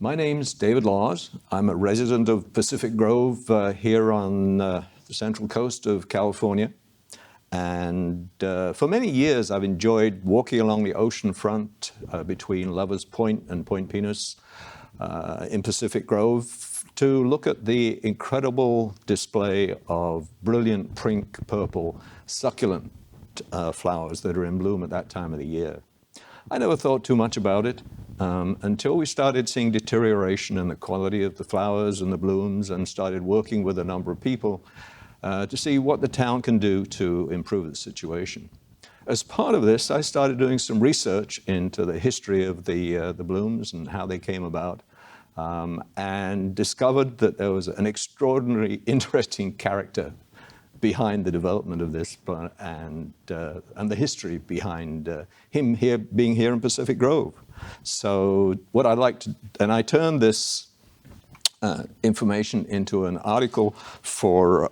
My name's David Laws. I'm a resident of Pacific Grove here on the central coast of California. And for many years, I've enjoyed walking along the ocean front between Lovers Point and Point Penis in Pacific Grove to look at the incredible display of brilliant pink purple succulent flowers that are in bloom at that time of the year. I never thought too much about it until we started seeing deterioration in the quality of the flowers and the blooms and started working with a number of people to see what the town can do to improve the situation. As part of this, I started doing some research into the history of the blooms and how they came about, and discovered that there was an extraordinarily interesting character behind the development of this plant and the history behind him being here in Pacific Grove. So what I'd like to, and I turned this information into an article for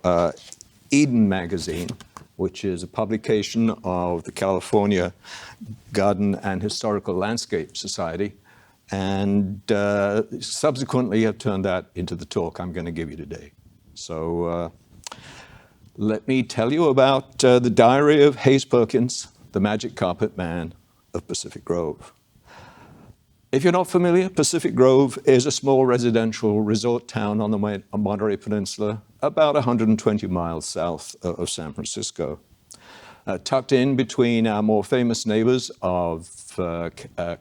Eden magazine, which is a publication of the California Garden and Historical Landscape Society, and subsequently have turned that into the talk I'm going to give you today. So let me tell you about the diary of Hayes Perkins, the Magic Carpet Man of Pacific Grove. If you're not familiar, Pacific Grove is a small residential resort town on the Monterey Peninsula, about 120 miles south of San Francisco. Tucked in between our more famous neighbors of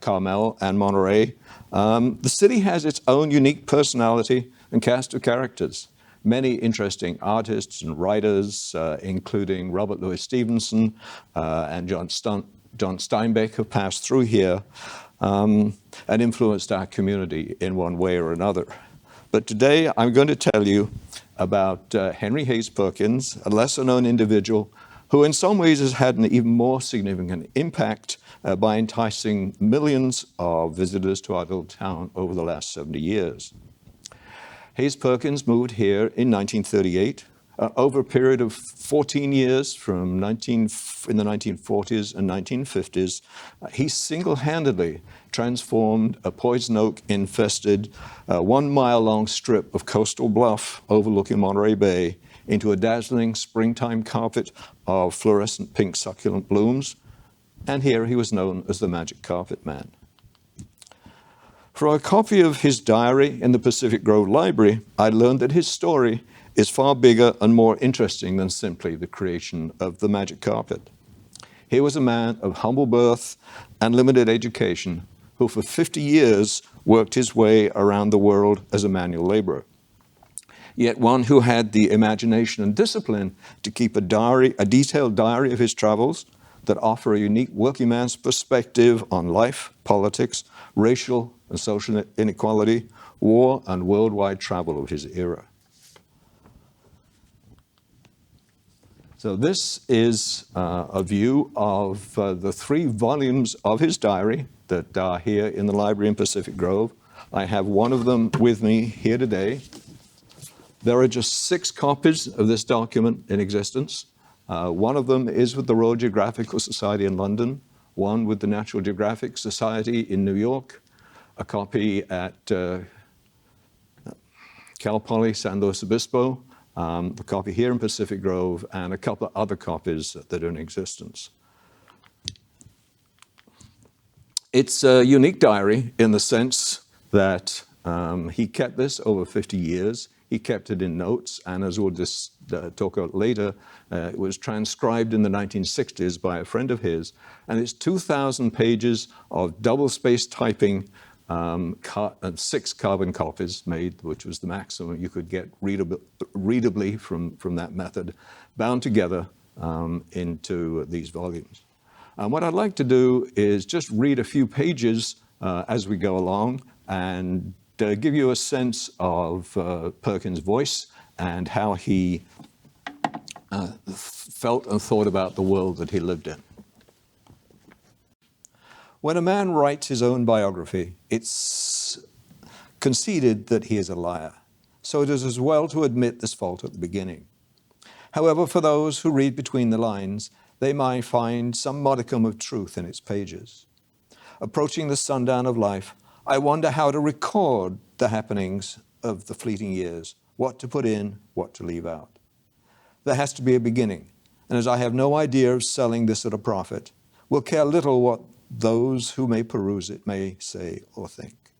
Carmel and Monterey, the city has its own unique personality and cast of characters. Many interesting artists and writers, including Robert Louis Stevenson and John Steinbeck, have passed through here and influenced our community in one way or another. But today I'm going to tell you about Henry Hayes Perkins, a lesser-known individual who in some ways has had an even more significant impact by enticing millions of visitors to our little town over the last 70 years. Hayes Perkins moved here in 1938, over a period of 14 years in the 1940s and 1950s. He single-handedly transformed a poison oak-infested 1-mile-long strip of coastal bluff overlooking Monterey Bay into a dazzling springtime carpet of fluorescent pink succulent blooms, and here he was known as the Magic Carpet Man. From a copy of his diary in the Pacific Grove Library, I learned that his story is far bigger and more interesting than simply the creation of the magic carpet. He was a man of humble birth and limited education who for 50 years worked his way around the world as a manual laborer. Yet one who had the imagination and discipline to keep a detailed diary of his travels that offer a unique working man's perspective on life, politics, racial and social inequality, war, and worldwide travel of his era. So this is a view of the 3 volumes of his diary that are here in the library in Pacific Grove. I have one of them with me here today. There are just 6 copies of this document in existence. One of them is with the Royal Geographical Society in London, one with the Natural Geographic Society in New York, a copy at Cal Poly San Luis Obispo, a copy here in Pacific Grove, and a couple of other copies that are in existence. It's a unique diary in the sense that he kept this over 50 years. He kept it in notes, and as we'll just talk about later, it was transcribed in the 1960s by a friend of his, and it's 2,000 pages of double-spaced typing and 6 carbon copies made, which was the maximum you could get readably from that method, bound together into these volumes. What I'd like to do is just read a few pages as we go along and give you a sense of Perkins' voice and how he felt and thought about the world that he lived in. When a man writes his own biography, it's conceded that he is a liar. So it is as well to admit this fault at the beginning. However, for those who read between the lines, they might find some modicum of truth in its pages. Approaching the sundown of life, I wonder how to record the happenings of the fleeting years, what to put in, what to leave out. There has to be a beginning, and as I have no idea of selling this at a profit, will care little what those who may peruse it may say or think.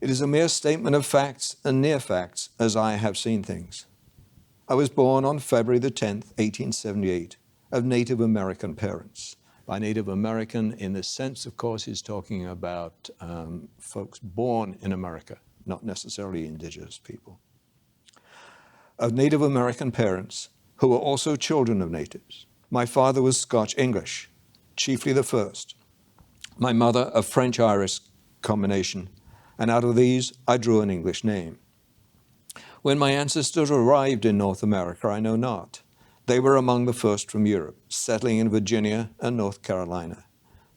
It is a mere statement of facts and near facts as I have seen things. I was born on February the 10th, 1878, of Native American parents. By Native American, in the sense, of course, he's talking about folks born in America, not necessarily indigenous people. Of Native American parents who were also children of natives. My father was Scotch-English, chiefly the first. My mother, a French-Irish combination, and out of these, I drew an English name. When my ancestors arrived in North America, I know not. They were among the first from Europe, settling in Virginia and North Carolina,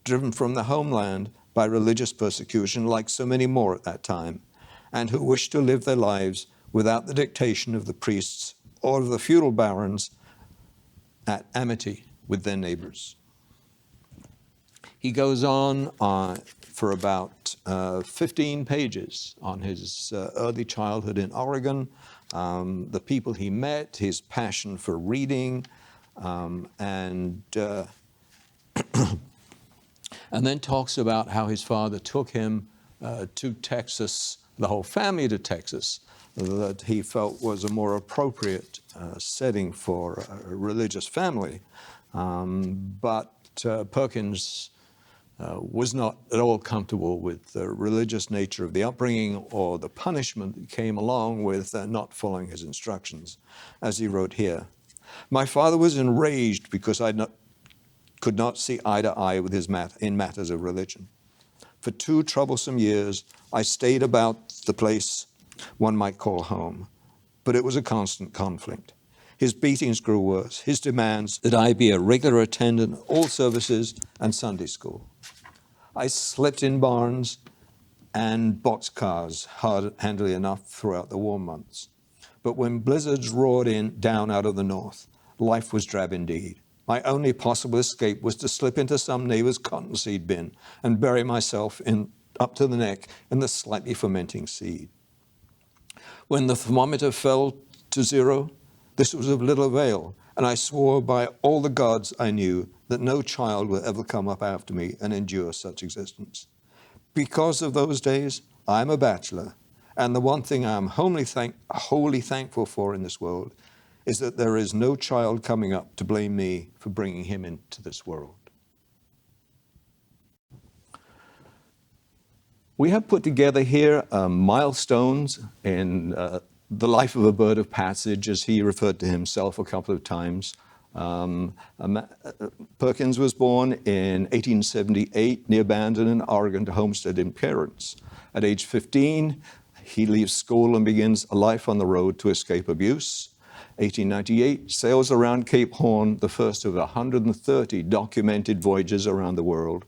driven from the homeland by religious persecution like so many more at that time, and who wished to live their lives without the dictation of the priests or of the feudal barons at amity with their neighbors. He goes on for about 15 pages on his early childhood in Oregon, the people he met, his passion for reading, and then talks about how his father took him to Texas, the whole family to Texas, that he felt was a more appropriate setting for a religious family. But Perkins was not at all comfortable with the religious nature of the upbringing or the punishment that came along with not following his instructions, as he wrote here. My father was enraged because I could not see eye to eye with his in matters of religion. For 2 troublesome years, I stayed about the place one might call home, but it was a constant conflict. His beatings grew worse, his demands that I be a regular attendant at all services and Sunday school. I slept in barns and boxcars handily enough throughout the warm months. But when blizzards roared down out of the north, life was drab indeed. My only possible escape was to slip into some neighbor's cottonseed bin and bury myself up to the neck in the slightly fermenting seed. When the thermometer fell to 0, this was of little avail, and I swore by all the gods I knew that no child will ever come up after me and endure such existence. Because of those days, I am a bachelor, and the one thing I am wholly thankful for in this world is that there is no child coming up to blame me for bringing him into this world. We have put together here milestones in the life of a bird of passage, as he referred to himself a couple of times. Perkins was born in 1878 near Bandon in Oregon to homesteading parents. At age 15, he leaves school and begins a life on the road to escape abuse. 1898, sails around Cape Horn, the first of 130 documented voyages around the world.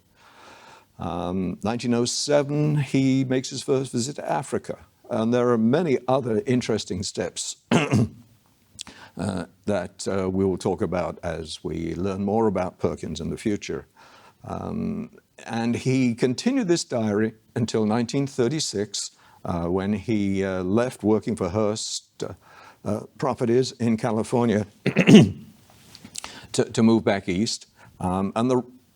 1907, he makes his first visit to Africa. And there are many other interesting steps that we will talk about as we learn more about Perkins in the future. And he continued this diary until 1936, when he left working for Hearst Properties in California to move back east.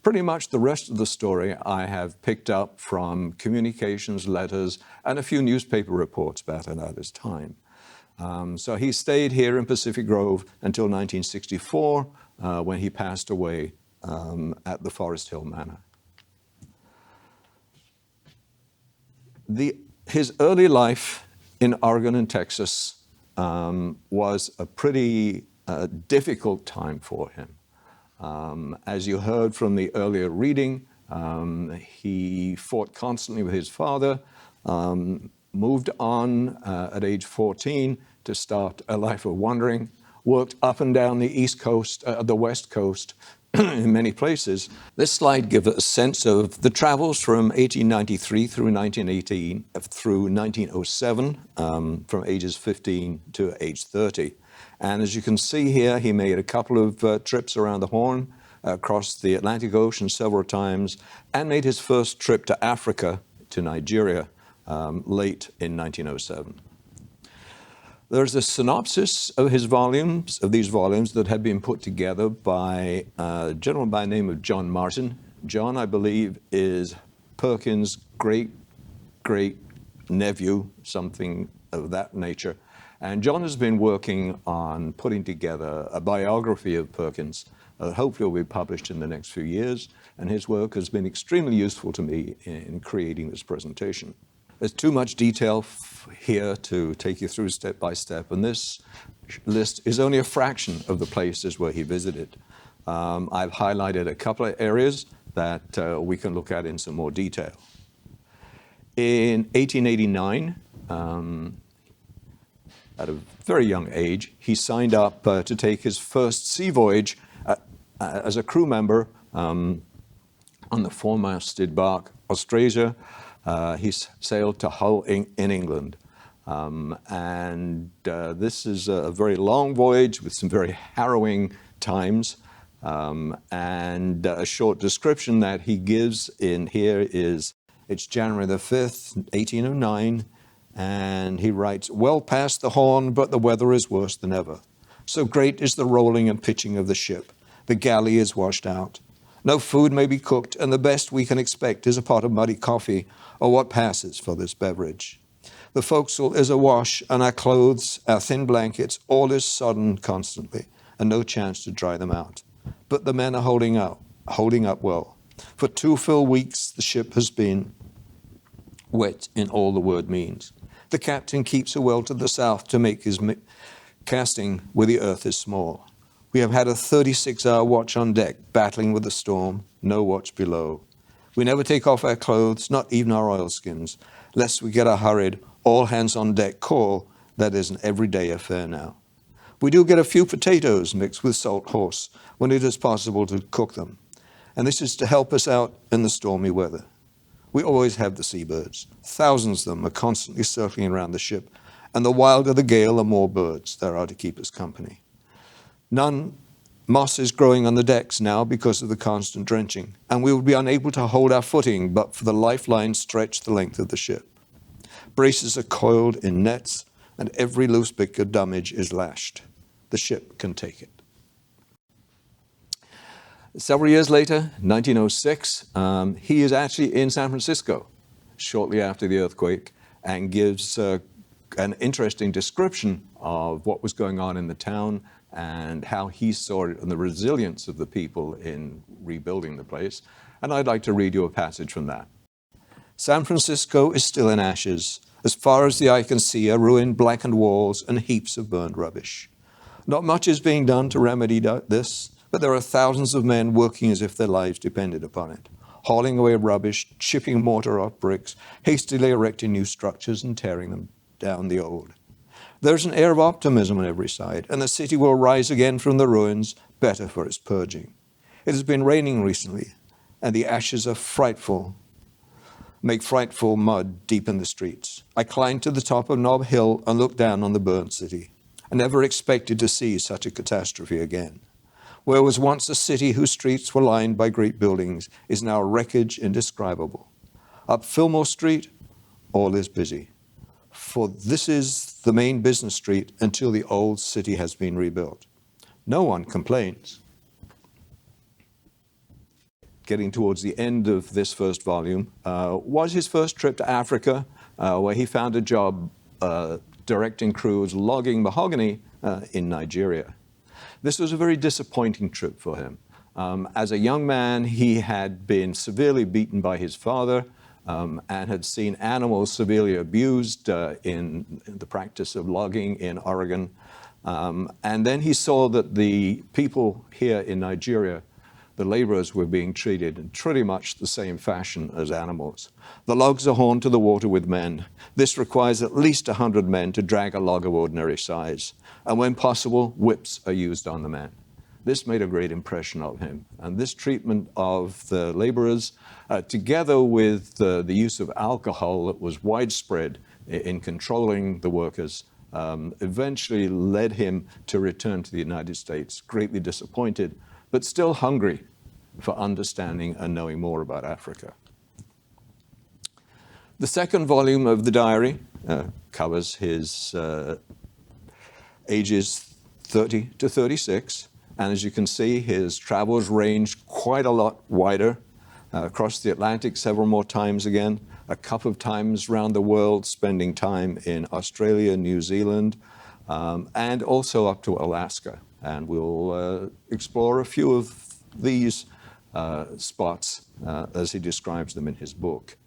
Pretty much the rest of the story I have picked up from communications, letters, and a few newspaper reports about it at his time. So he stayed here in Pacific Grove until 1964, when he passed away at the Forest Hill Manor. His early life in Oregon and Texas was a pretty difficult time for him. As you heard from the earlier reading, he fought constantly with his father, moved on at age 14 to start a life of wandering, worked up and down the East Coast, the West Coast, in many places. This slide gives a sense of the travels from 1893 through 1918, through 1907, from ages 15 to age 30. And as you can see here, he made a couple of trips around the Horn, across the Atlantic Ocean several times, and made his first trip to Africa to Nigeria late in 1907. There's a synopsis of these volumes that had been put together by a gentleman by the name of John Martin. John, I believe, is Perkins' great-great-nephew, something of that nature. And John has been working on putting together a biography of Perkins that hopefully will be published in the next few years. And his work has been extremely useful to me in creating this presentation. There's too much detail here to take you through step by step, and this list is only a fraction of the places where he visited. I've highlighted a couple of areas that we can look at in some more detail. In 1889, at a very young age, he signed up to take his first sea voyage as a crew member on the four-masted bark Austrasia. He sailed to Hull in England. This is a very long voyage with some very harrowing times. And a short description that he gives in here is, it's January the 5th, 1809, and he writes, "Well past the Horn, but the weather is worse than ever. So great is the rolling and pitching of the ship. The galley is washed out. No food may be cooked, and the best we can expect is a pot of muddy coffee, or what passes for this beverage. The forecastle is awash, and our clothes, our thin blankets, all is sodden constantly, and no chance to dry them out. But the men are holding up well. For 2 full weeks the ship has been wet in all the word means. The captain keeps her well to the south to make his casting where the earth is small. We have had a 36-hour watch on deck, battling with the storm, no watch below. We never take off our clothes, not even our oilskins, lest we get a hurried, all hands on deck call that is an everyday affair now. We do get a few potatoes mixed with salt horse when it is possible to cook them, and this is to help us out in the stormy weather. We always have the seabirds. Thousands of them are constantly circling around the ship, and the wilder the gale, the more birds there are to keep us company. Moss is growing on the decks now because of the constant drenching, and we would be unable to hold our footing but for the lifeline stretched the length of the ship. Braces are coiled in nets, and every loose bit of damage is lashed. The ship can take it." Several years later, 1906, he is actually in San Francisco shortly after the earthquake and gives an interesting description of what was going on in the town and how he saw it and the resilience of the people in rebuilding the place. And I'd like to read you a passage from that. "San Francisco is still in ashes. As far as the eye can see are ruined, blackened walls and heaps of burned rubbish. Not much is being done to remedy this, but there are thousands of men working as if their lives depended upon it, hauling away rubbish, chipping mortar off bricks, hastily erecting new structures and tearing them down the old. There's an air of optimism on every side, and the city will rise again from the ruins, better for its purging. It has been raining recently, and the ashes are frightful, make frightful mud deep in the streets. I climbed to the top of Nob Hill and looked down on the burned city. I never expected to see such a catastrophe again. Where was once a city whose streets were lined by great buildings is now wreckage indescribable. Up Fillmore Street, all is busy. For this is the main business street until the old city has been rebuilt. No one complains." Getting towards the end of this first volume was his first trip to Africa, where he found a job directing crews logging mahogany in Nigeria. This was a very disappointing trip for him. As a young man, he had been severely beaten by his father and had seen animals severely abused in the practice of logging in Oregon. And then he saw that the people here in Nigeria, the laborers, were being treated in pretty much the same fashion as animals. The logs are hauled to the water with men. This requires at least 100 men to drag a log of ordinary size. And when possible, whips are used on the men. This made a great impression on him. And this treatment of the laborers, together with the use of alcohol that was widespread in controlling the workers, eventually led him to return to the United States, greatly disappointed, but still hungry for understanding and knowing more about Africa. The second volume of the diary covers his ages 30 to 36. And as you can see, his travels range quite a lot wider, across the Atlantic several more times again, a couple of times around the world, spending time in Australia, New Zealand, and also up to Alaska. And we'll explore a few of these spots as he describes them in his book.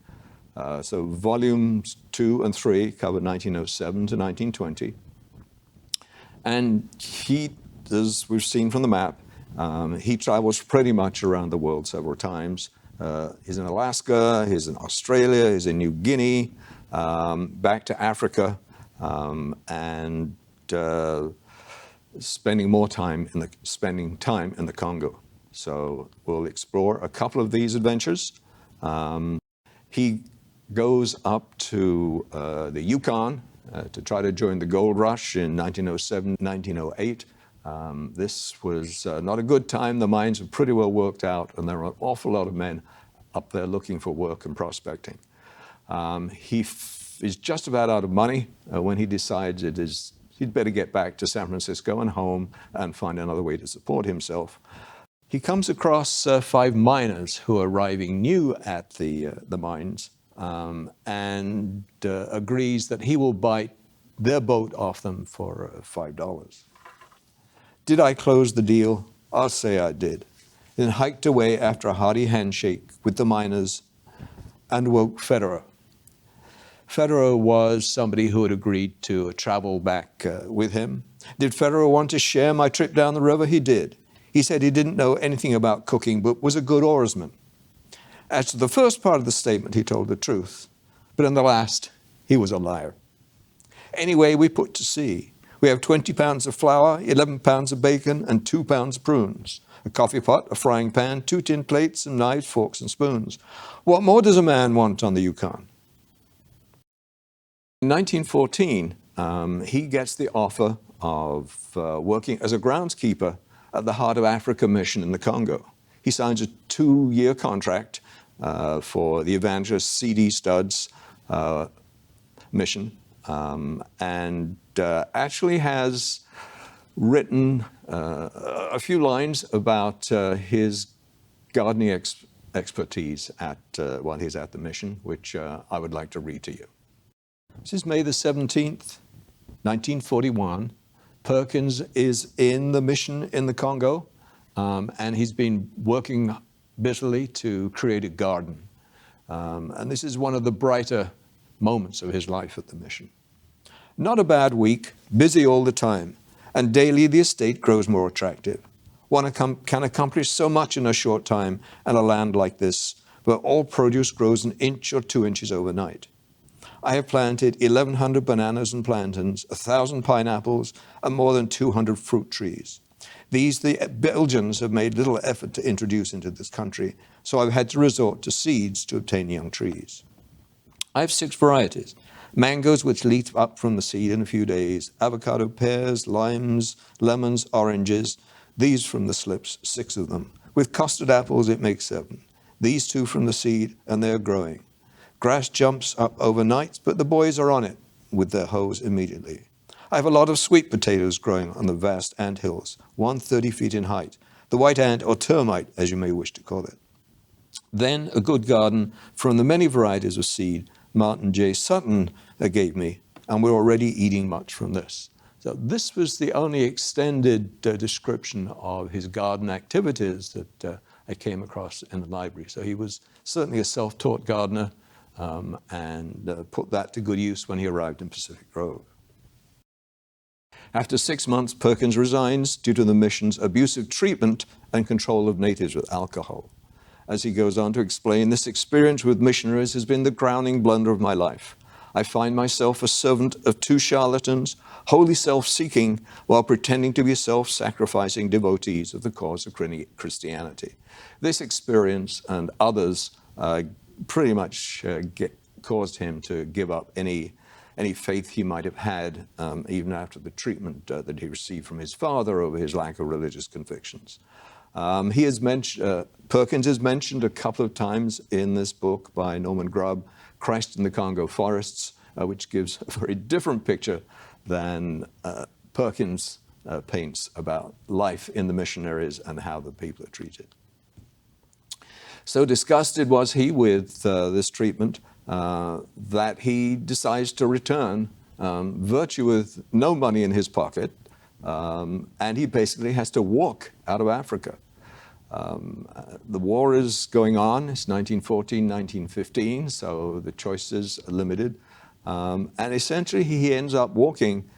So volumes 2 and 3 cover 1907 to 1920. And he, as we've seen from the map, he travels pretty much around the world several times. He's in Alaska, he's in Australia, he's in New Guinea, back to Africa, and spending time in the Congo. So we'll explore a couple of these adventures. He goes up to the Yukon to try to join the gold rush in 1907, 1908. This was not a good time. The mines were pretty well worked out, and there are an awful lot of men up there looking for work and prospecting. He is just about out of money when he decides he'd better get back to San Francisco and home and find another way to support himself. He comes across 5 miners who are arriving new at the mines, and agrees that he will buy their boat off them for $5. Did I close the deal? I'll say I did. Then hiked away after a hearty handshake with the miners and woke Federer. Federer was somebody who had agreed to travel back with him. Did Federer want to share my trip down the river? He did. He said he didn't know anything about cooking, but was a good oarsman. As to the first part of the statement, he told the truth. But in the last, he was a liar. Anyway, we put to sea. We have 20 pounds of flour, 11 pounds of bacon, and 2 pounds of prunes, a coffee pot, a frying pan, 2 tin plates, and knives, forks, and spoons. What more does a man want on the Yukon? In 1914, he gets the offer of working as a groundskeeper at the Heart of Africa mission in the Congo. He signs a 2-year contract for the evangelist C.D. Studd's mission, and actually has written a few lines about his gardening expertise while he's at the mission, which I would like to read to you. This is May the 17th, 1941. Perkins is in the mission in the Congo, and he's been working bitterly to create a garden. And this is one of the brighter moments of his life at the mission. Not a bad week, busy all the time, and daily the estate grows more attractive. One can accomplish so much in a short time in a land like this, where all produce grows an inch or 2 inches overnight. I have planted 1,100 bananas and plantains, 1,000 pineapples, and more than 200 fruit trees. These the Belgians have made little effort to introduce into this country, so I've had to resort to seeds to obtain young trees. I have 6 varieties: mangoes which leaf up from the seed in a few days, avocado, pears, limes, lemons, oranges, these from the slips, 6 of them. With custard apples it makes 7. These 2 from the seed, and they're growing. Grass jumps up overnight, but the boys are on it with their hoes immediately. I have a lot of sweet potatoes growing on the vast ant hills, 130 feet in height, the white ant or termite, as you may wish to call it. Then a good garden from the many varieties of seed Martin J. Sutton gave me, and we're already eating much from this. So this was the only extended description of his garden activities that I came across in the library. So he was certainly a self-taught gardener, and put that to good use when he arrived in Pacific Grove. After 6 months, Perkins resigns due to the mission's abusive treatment and control of natives with alcohol. As he goes on to explain, this experience with missionaries has been the crowning blunder of my life. I find myself a servant of 2 charlatans, wholly self-seeking, while pretending to be self-sacrificing devotees of the cause of Christianity. This experience and others pretty much caused him to give up any faith he might have had, even after the treatment that he received from his father over his lack of religious convictions. He has mentioned, Perkins is mentioned a couple of times in this book by Norman Grubb, Christ in the Congo Forests, which gives a very different picture than Perkins paints about life in the missionaries and how the people are treated. So disgusted was he with this treatment that he decides to return, virtue with no money in his pocket, and he basically has to walk out of Africa. The war is going on. It's 1914, 1915, so the choices are limited. And essentially, he ends up walking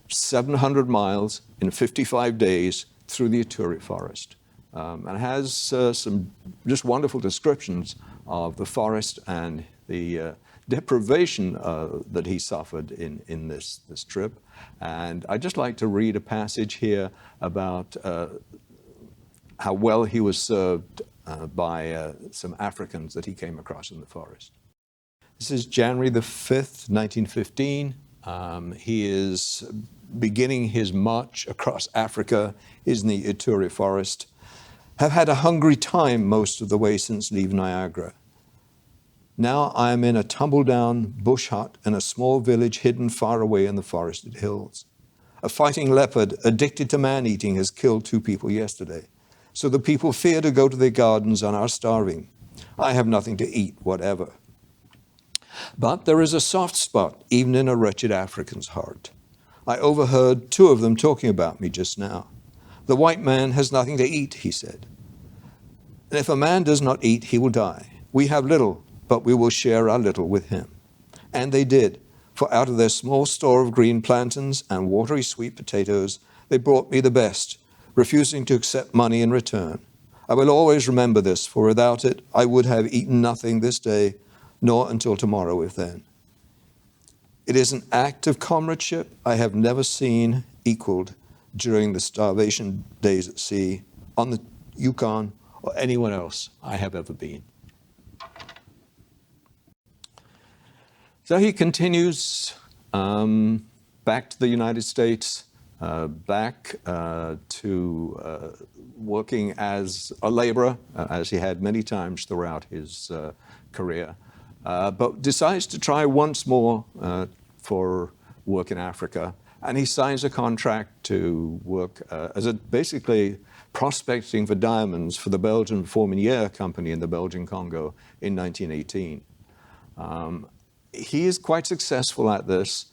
700 miles in 55 days through the Ituri forest. And has some just wonderful descriptions of the forest and the deprivation that he suffered in this trip. And I'd just like to read a passage here about how well he was served by some Africans that he came across in the forest. This is January the 5th, 1915. He is beginning his march across Africa. He's in the Ituri forest. Have had a hungry time most of the way since leaving Niagara. Now I am in a tumble-down bush hut in a small village hidden far away in the forested hills. A fighting leopard addicted to man-eating has killed 2 people yesterday. So the people fear to go to their gardens and are starving. I have nothing to eat, whatever. But there is a soft spot even in a wretched African's heart. I overheard 2 of them talking about me just now. The white man has nothing to eat, he said. And if a man does not eat, he will die. We have little, but we will share our little with him. And they did, for out of their small store of green plantains and watery sweet potatoes, they brought me the best, refusing to accept money in return. I will always remember this, for without it, I would have eaten nothing this day, nor until tomorrow, if then. It is an act of comradeship I have never seen equaled during the starvation days at sea, on the Yukon, or anywhere else I have ever been. So he continues back to the United States, back to working as a laborer, as he had many times throughout his career, but decides to try once more for work in Africa. And he signs a contract to work as basically prospecting for diamonds for the Belgian Fourminiere Company in the Belgian Congo in 1918. He is quite successful at this,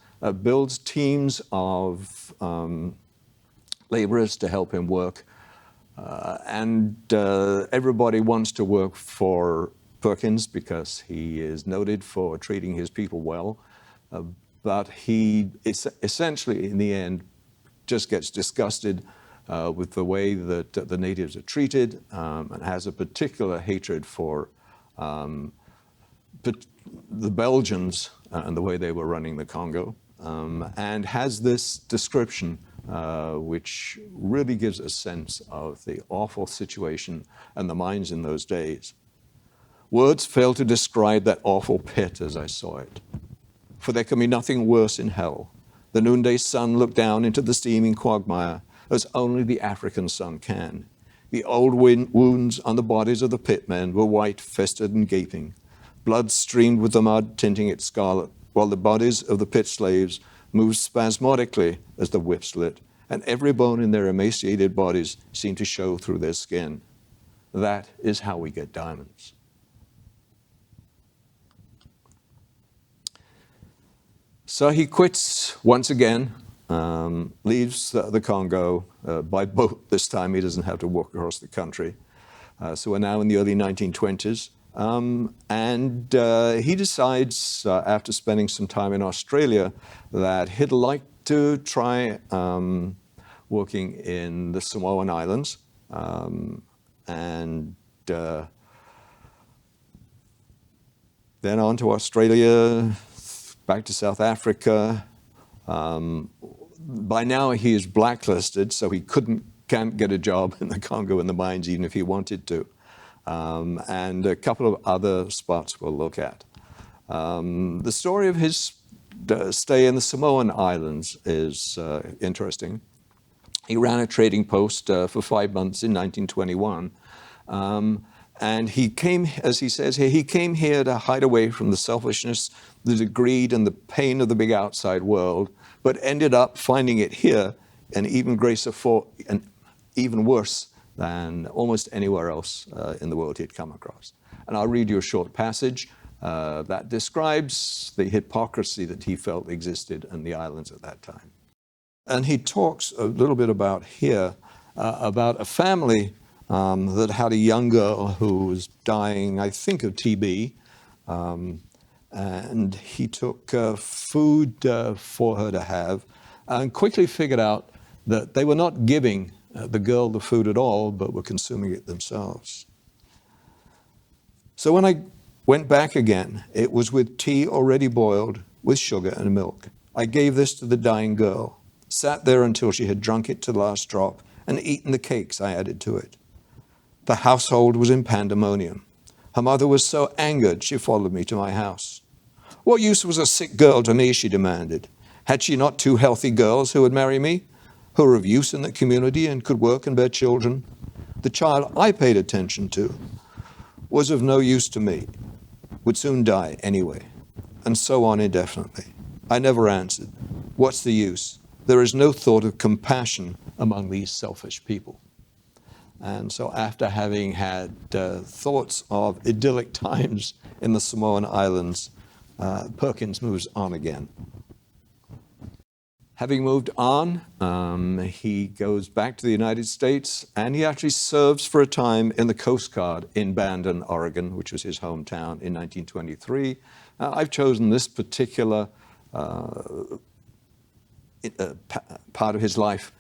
builds teams of laborers to help him work, and everybody wants to work for Perkins because he is noted for treating his people well. But he essentially, in the end, just gets disgusted with the way that the natives are treated, and has a particular hatred for the Belgians and the way they were running the Congo, and has this description which really gives a sense of the awful situation and the mines in those days. Words fail to describe that awful pit as I saw it. For there can be nothing worse in hell. The noonday sun looked down into the steaming quagmire as only the African sun can. The old wounds on the bodies of the pitmen were white, festered, and gaping. Blood streamed with the mud, tinting it scarlet, while the bodies of the pit slaves moved spasmodically as the whips lit, and every bone in their emaciated bodies seemed to show through their skin. That is how we get diamonds. So he quits once again, leaves the Congo by boat this time. He doesn't have to walk across the country. So we're now in the early 1920s. And he decides, after spending some time in Australia, that he'd like to try working in the Samoan Islands. And then on to Australia, back to South Africa. By now he is blacklisted, so he can't get a job in the Congo in the mines even if he wanted to. And a couple of other spots we'll look at. The story of his stay in the Samoan Islands is interesting. He ran a trading post for 5 months in 1921. And he came, as he says here, he came here to hide away from the selfishness, the greed, and the pain of the big outside world, but ended up finding it here and even even worse than almost anywhere else in the world he'd come across. And I'll read you a short passage that describes the hypocrisy that he felt existed in the islands at that time. And he talks a little bit about here about a family that had a young girl who was dying, I think, of TB. And he took food for her to have and quickly figured out that they were not giving the girl the food at all, but were consuming it themselves. So when I went back again, it was with tea already boiled with sugar and milk. I gave this to the dying girl, sat there until she had drunk it to the last drop, and eaten the cakes I added to it. The household was in pandemonium. Her mother was so angered she followed me to my house. What use was a sick girl to me, she demanded. Had she not 2 healthy girls who would marry me, who were of use in the community and could work and bear children? The child I paid attention to was of no use to me, would soon die anyway, and so on indefinitely. I never answered. What's the use? There is no thought of compassion among these selfish people. And so after having had thoughts of idyllic times in the Samoan Islands, Perkins moves on again. Having moved on, he goes back to the United States, and he actually serves for a time in the Coast Guard in Bandon, Oregon, which was his hometown, in 1923. I've chosen this particular part of his life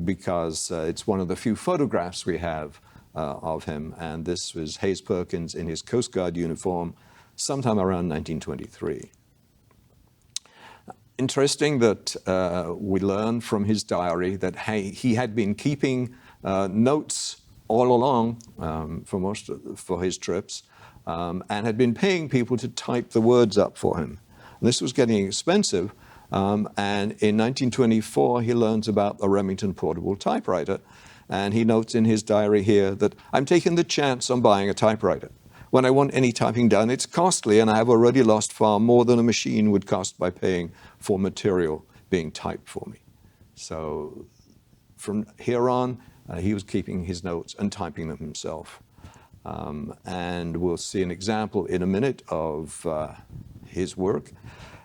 because it's one of the few photographs we have of him, and this was Hayes Perkins in his Coast Guard uniform sometime around 1923. Interesting that we learn from his diary that he had been keeping notes all along for his trips and had been paying people to type the words up for him. And this was getting expensive. And in 1924, he learns about the Remington portable typewriter. And he notes in his diary here that I'm taking the chance on buying a typewriter. When I want any typing done, it's costly, and I have already lost far more than a machine would cost by paying for material being typed for me. So from here on, he was keeping his notes and typing them himself. And we'll see an example in a minute of his work.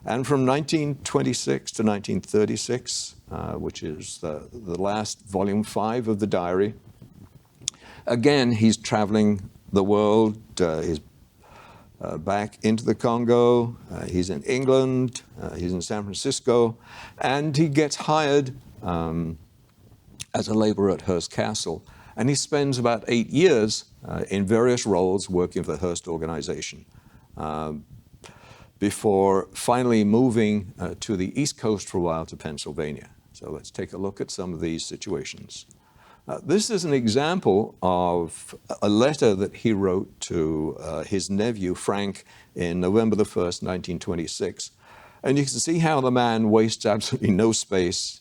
And from 1926 to 1936, which is the last volume 5 of the diary, again, he's traveling the world. He's back into the Congo. He's in England. He's in San Francisco. And he gets hired as a laborer at Hearst Castle. And he spends about 8 years in various roles working for the Hearst organization before finally moving to the East Coast for a while to Pennsylvania. So let's take a look at some of these situations. This is an example of a letter that he wrote to his nephew, Frank, in November the 1st, 1926. And you can see how the man wastes absolutely no space.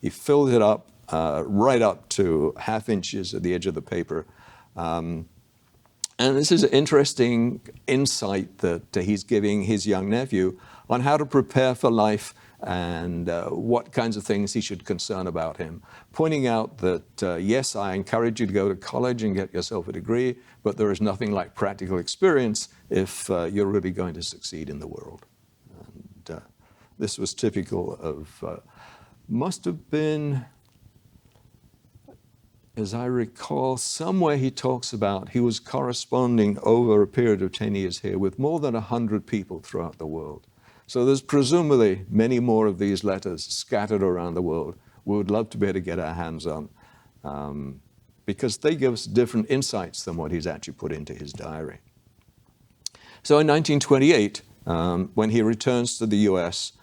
He filled it up right up to ½ inches at the edge of the paper. And this is an interesting insight that he's giving his young nephew on how to prepare for life and what kinds of things he should concern about him, pointing out that, yes, I encourage you to go to college and get yourself a degree, but there is nothing like practical experience if you're really going to succeed in the world. And this was typical of, must have been, as I recall, somewhere he talks about he was corresponding over a period of 10 years here with more than 100 people throughout the world. So there's presumably many more of these letters scattered around the world we would love to be able to get our hands on because they give us different insights than what he's actually put into his diary. So in 1928, when he returns to the US,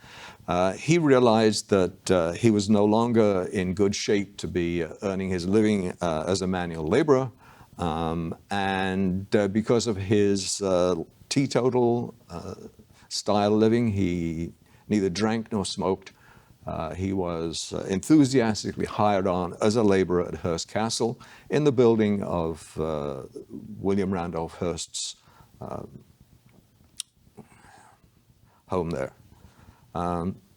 he realized that he was no longer in good shape to be earning his living as a manual laborer. And because of his teetotal style living, he neither drank nor smoked. He was enthusiastically hired on as a laborer at Hearst Castle in the building of William Randolph Hearst's home there.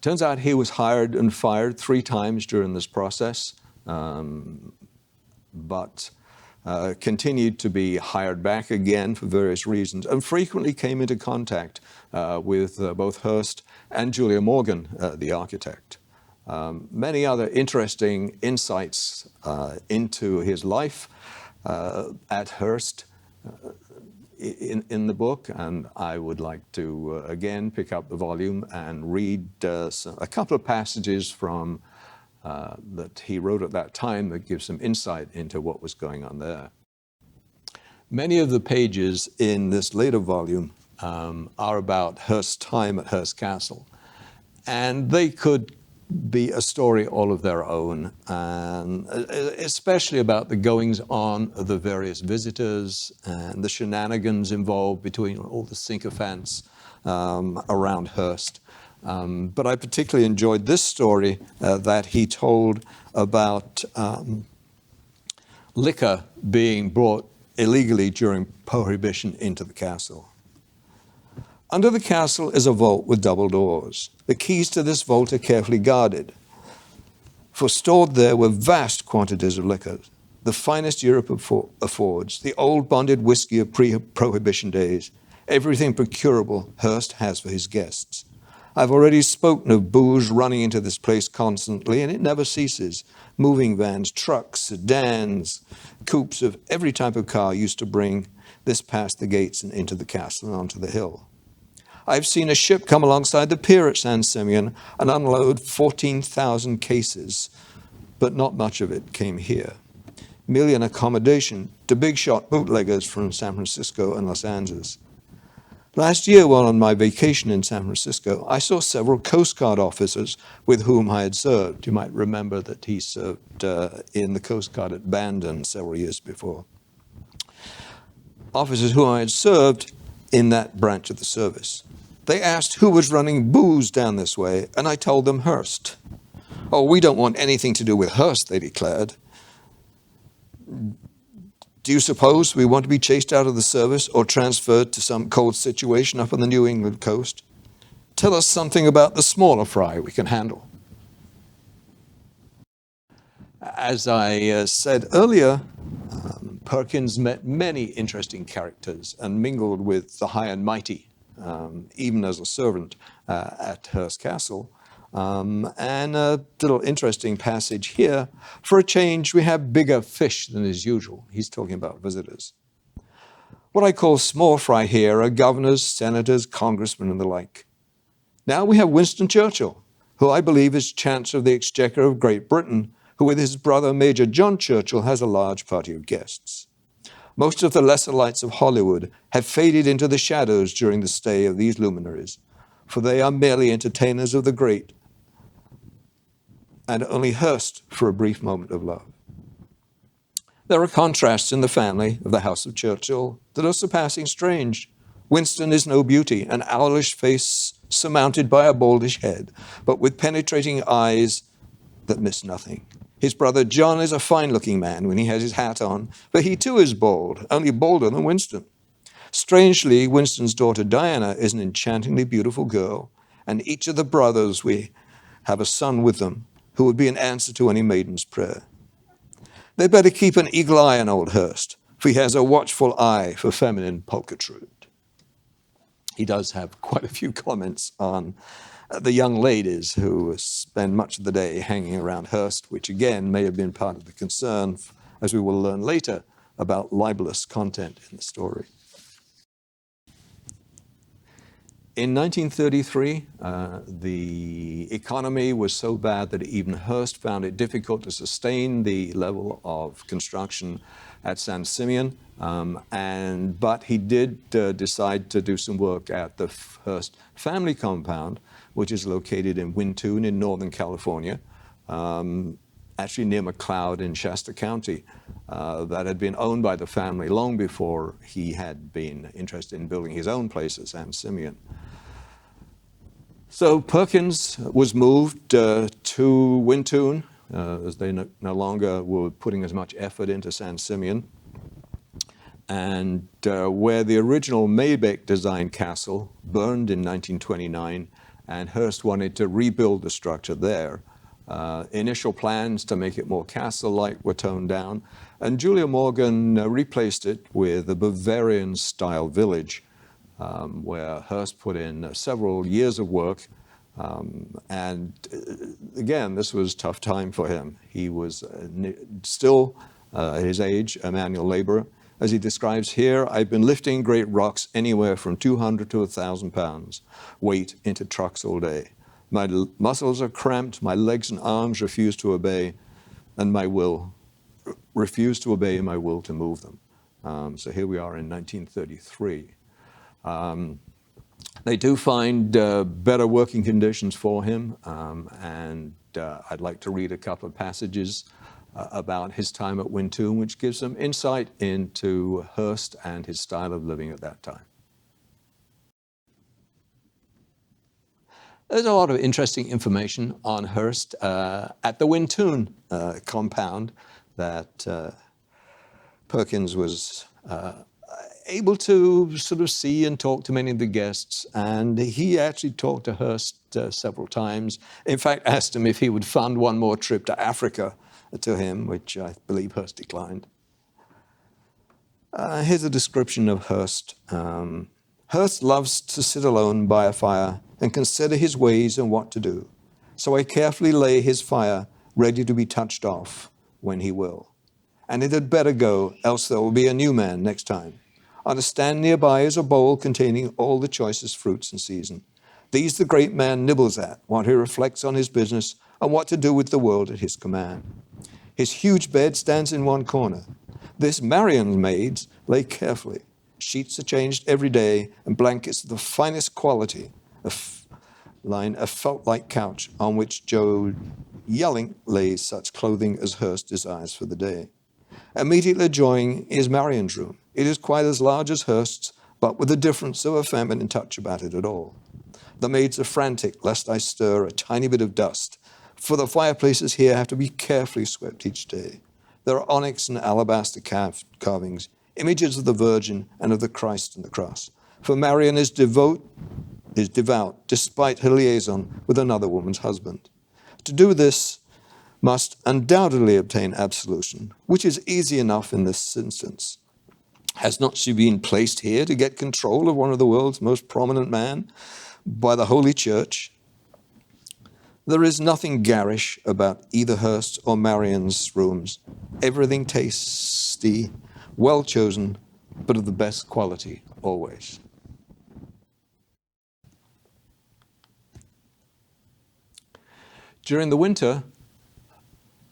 Turns out he was hired and fired 3 times during this process, but continued to be hired back again for various reasons, and frequently came into contact with both Hearst and Julia Morgan, the architect. Many other interesting insights into his life at Hearst in the book, and I would like to again pick up the volume and read a couple of passages from that he wrote at that time that give some insight into what was going on there. Many of the pages in this later volume are about Hearst's time at Hearst Castle, and they could be a story all of their own, and especially about the goings-on of the various visitors and the shenanigans involved between all the sycophants around Hearst. But I particularly enjoyed this story that he told about liquor being brought illegally during Prohibition into the castle. Under the castle is a vault with double doors. The keys to this vault are carefully guarded, for stored there were vast quantities of liquor, the finest Europe affords, the old bonded whiskey of pre-Prohibition days, everything procurable Hearst has for his guests. I've already spoken of booze running into this place constantly, and it never ceases. Moving vans, trucks, sedans, coupes of every type of car used to bring this past the gates and into the castle and onto the hill. I've seen a ship come alongside the pier at San Simeon and unload 14,000 cases, but not much of it came here. Merely an accommodation to big shot bootleggers from San Francisco and Los Angeles. Last year, while on my vacation in San Francisco, I saw several Coast Guard officers with whom I had served. You might remember that he served in the Coast Guard at Bandon several years before. Officers whom I had served in that branch of the service. They asked who was running booze down this way, and I told them Hearst. Oh, we don't want anything to do with Hearst, they declared. Do you suppose we want to be chased out of the service or transferred to some cold situation up on the New England coast? Tell us something about the smaller fry we can handle. As I said earlier, Perkins met many interesting characters and mingled with the high and mighty, even as a servant at Hearst Castle. And a little interesting passage here. For a change, we have bigger fish than is usual. He's talking about visitors. What I call small fry here are governors, senators, congressmen, and the like. Now we have Winston Churchill, who I believe is Chancellor of the Exchequer of Great Britain, who with his brother Major John Churchill has a large party of guests. Most of the lesser lights of Hollywood have faded into the shadows during the stay of these luminaries, for they are merely entertainers of the great, and only Hearst for a brief moment of love. There are contrasts in the family of the House of Churchill that are surpassing strange. Winston is no beauty, an owlish face surmounted by a baldish head, but with penetrating eyes that miss nothing. His brother John is a fine-looking man when he has his hat on, but he too is bald, only bolder than Winston. Strangely, Winston's daughter Diana is an enchantingly beautiful girl, and each of the brothers we have a son with them who would be an answer to any maiden's prayer. They better keep an eagle eye on old Hearst, for he has a watchful eye for feminine pulchritude. He does have quite a few comments on the young ladies who spend much of the day hanging around Hearst, which again may have been part of the concern, as we will learn later, about libelous content in the story. In 1933, the economy was so bad that even Hearst found it difficult to sustain the level of construction at San Simeon, but he did decide to do some work at the Hearst family compound, which is located in Wyntoon in Northern California, actually near McLeod in Shasta County, that had been owned by the family long before he had been interested in building his own place at San Simeon. So Perkins was moved to Wyntoon, as they no longer were putting as much effort into San Simeon, and where the original Maybeck designed castle burned in 1929, and Hearst wanted to rebuild the structure there. Initial plans to make it more castle-like were toned down, and Julia Morgan replaced it with a Bavarian-style village, where Hearst put in several years of work. And again, this was a tough time for him. He was still, at his age, a manual laborer. As he describes here, I've been lifting great rocks anywhere from 200 to 1,000 pounds weight into trucks all day. My muscles are cramped, my legs and arms refuse to obey, and my will refuse to obey my will to move them. So here we are in 1933. They do find better working conditions for him, and I'd like to read a couple of passages about his time at Wyntoon, which gives some insight into Hearst and his style of living at that time. There's a lot of interesting information on Hearst at the Wyntoon compound that Perkins was able to sort of see and talk to many of the guests, and he actually talked to Hearst several times. In fact, asked him if he would fund one more trip to Africa to him, which I believe Hearst declined. Here's a description of Hearst. Hearst loves to sit alone by a fire and consider his ways and what to do. So I carefully lay his fire ready to be touched off when he will. And it had better go, else there will be a new man next time. On a stand nearby is a bowl containing all the choicest fruits in season. These the great man nibbles at, while he reflects on his business and what to do with the world at his command. His huge bed stands in one corner. This Marion's maids lay carefully. Sheets are changed every day, and blankets of the finest quality line a felt-like couch on which Joe Yelling lays such clothing as Hearst desires for the day. Immediately adjoining is Marion's room. It is quite as large as Hearst's, but with the difference of a feminine touch about it at all. The maids are frantic lest I stir a tiny bit of dust, for the fireplaces here have to be carefully swept each day. There are onyx and alabaster carvings, images of the Virgin and of the Christ and the cross. For Marion is devout despite her liaison with another woman's husband. To do this must undoubtedly obtain absolution, which is easy enough in this instance. Has not she been placed here to get control of one of the world's most prominent men by the Holy Church? There is nothing garish about either Hearst or Marion's rooms. Everything tasty, well chosen, but of the best quality always. During the winter,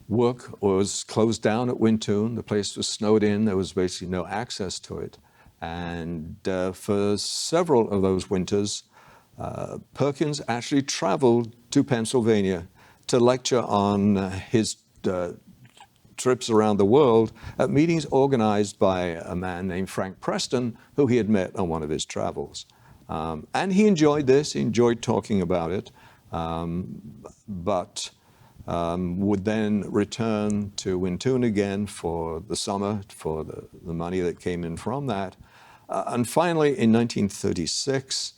work was closed down at Wyntoon. The place was snowed in. There was basically no access to it. And for several of those winters, Perkins actually traveled to Pennsylvania to lecture on his trips around the world at meetings organized by a man named Frank Preston, who he had met on one of his travels. And he enjoyed this. He enjoyed talking about it, but would then return to Wyntoon again for the summer, for the money that came in from that. And finally, in 1936,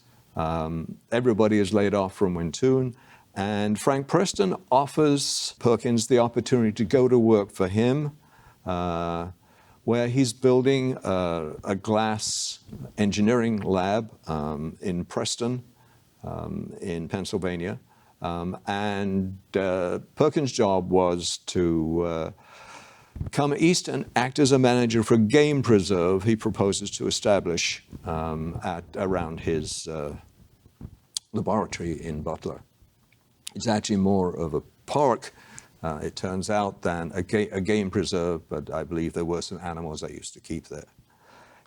everybody is laid off from Wyntoon, and Frank Preston offers Perkins the opportunity to go to work for him, where he's building a glass engineering lab in Preston, in Pennsylvania. And Perkins' job was to come east and act as a manager for a game preserve he proposes to establish around his laboratory in Butler. It's actually more of a park, it turns out, than a game preserve, but I believe there were some animals I used to keep there.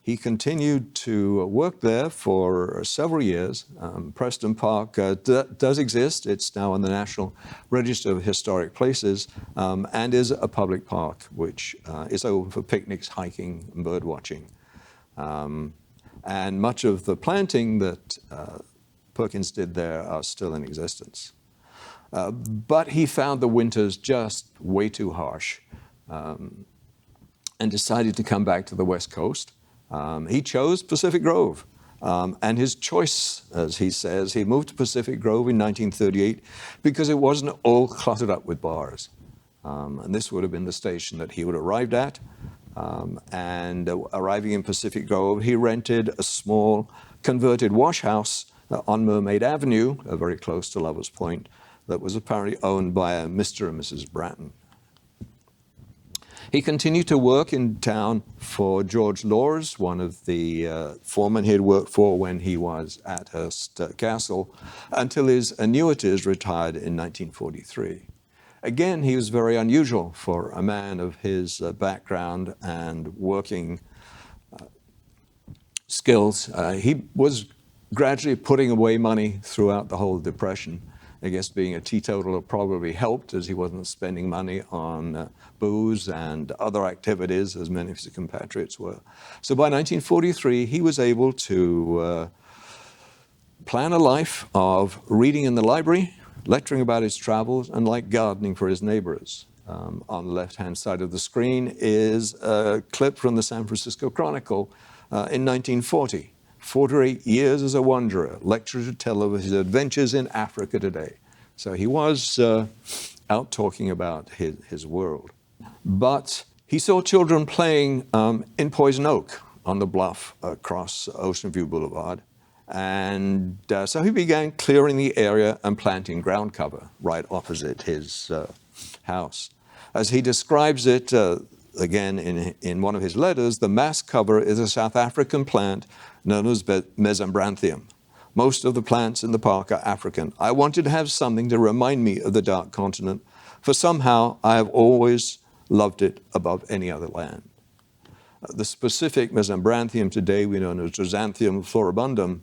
He continued to work there for several years. Preston Park does exist. It's now on the National Register of Historic Places, and is a public park, which is open for picnics, hiking, and bird watching. And much of the planting that Perkins did there are still in existence. But he found the winters just way too harsh and decided to come back to the West Coast. He chose Pacific Grove. And his choice, as he says, he moved to Pacific Grove in 1938 because it wasn't all cluttered up with bars. And this would have been the station that he would have arrived at. Arriving in Pacific Grove, he rented a small converted wash house on Mermaid Avenue, very close to Lovers Point, that was apparently owned by a Mr. and Mrs. Bratton. He continued to work in town for George Lawes, one of the foremen he had worked for when he was at Hearst Castle, until his annuities retired in 1943. Again, he was very unusual for a man of his background and working skills. He was gradually putting away money throughout the whole Depression. I guess being a teetotaler probably helped, as he wasn't spending money on booze and other activities, as many of his compatriots were. So by 1943, he was able to plan a life of reading in the library, lecturing about his travels, and like gardening for his neighbors. On the left-hand side of the screen is a clip from the San Francisco Chronicle in 1940. 48 years as a wanderer, lecturer to tell of his adventures in Africa today. So he was out talking about his world. But he saw children playing in Poison Oak on the bluff across Ocean View Boulevard. And so he began clearing the area and planting ground cover right opposite his house. As he describes it, again, in one of his letters, the mass cover is a South African plant known as Mesembranthium. Most of the plants in the park are African. I wanted to have something to remind me of the Dark Continent, for somehow I have always loved it above any other land. The specific Mesembranthium today we know as Rhizanthium floribundum,